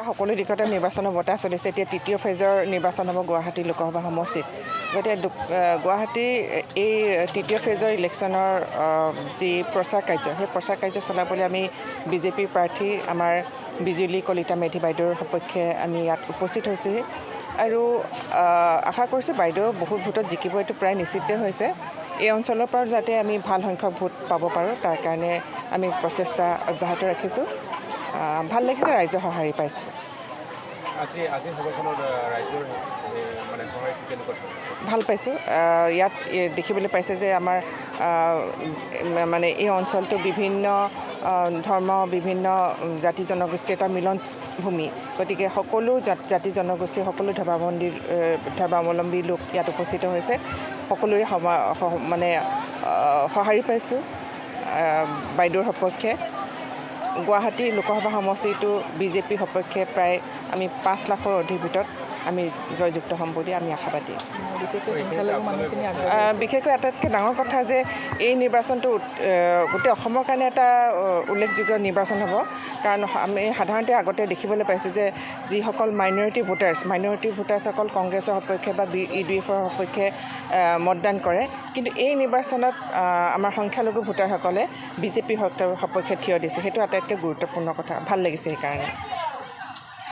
সকলো দিশতে নিৰ্বাচনৰ বঁটা চলিছে। এতিয়া তৃতীয় ফেজৰ নিৰ্বাচন হ'ব গুৱাহাটী লোকসভা সমষ্টিত। গতিকে গুৱাহাটী এই তৃতীয় ফেজৰ ইলেকশ্যনৰ যি প্ৰচাৰ কাৰ্য, সেই প্ৰচাৰ কাৰ্য চলাবলৈ আমি বিজেপিৰ প্ৰাৰ্থী আমাৰ বিজুলী কলিতা মেধি বাইদেউৰ সপক্ষে আমি ইয়াত উপস্থিত হৈছোঁহি আৰু আশা কৰিছোঁ বাইদেউ বহুত ভোটত জিকিব, এইটো প্ৰায় নিশ্চিত হৈছে। এই অঞ্চলৰ পৰা যাতে আমি ভাল সংখ্যক ভোট পাব পাৰোঁ, তাৰ কাৰণে আমি প্ৰচেষ্টা অব্যাহত ৰাখিছোঁ। ভাল লাগিছে, ৰাইজৰ সঁহাৰি পাইছোঁ। ভাল পাইছোঁ। ইয়াত দেখিবলৈ পাইছে যে আমাৰ মানে এই অঞ্চলটো বিভিন্ন ধৰ্ম, বিভিন্ন জাতি জনগোষ্ঠীৰ এটা মিলন ভূমি। গতিকে সকলো জাতি জনগোষ্ঠী, সকলো ধৰ্মাৱলম্বী লোক ইয়াত উপস্থিত হৈছে। সকলোৰে মানে সঁহাৰি পাইছোঁ বাইদেউৰ সপক্ষে। গুৱাহাটী লোকসভা সমষ্টিটো বিজেপিৰ সপক্ষে প্ৰায় আমি 5 লাখৰ অধিক ভিতৰত আমি জয়যুক্ত হ'ম বুলি আমি আশাবাদী। বিশেষকৈ আটাইতকৈ ডাঙৰ কথা যে এই নিৰ্বাচনটো গোটেই অসমৰ কাৰণে এটা উল্লেখযোগ্য নিৰ্বাচন হ'ব। কাৰণ আমি সাধাৰণতে আগতে দেখিবলৈ পাইছোঁ যে যিসকল মাইনৰিটি ভোটাৰ্ছসকল কংগ্ৰেছৰ সপক্ষে বা UDFৰ সপক্ষে মতদান কৰে, কিন্তু এই নিৰ্বাচনত আমাৰ সংখ্যালঘু ভোটাৰসকলে বিজেপিৰ সপক্ষে থিয় দিছে। সেইটো আটাইতকৈ গুৰুত্বপূৰ্ণ কথা, ভাল লাগিছে সেইকাৰণে।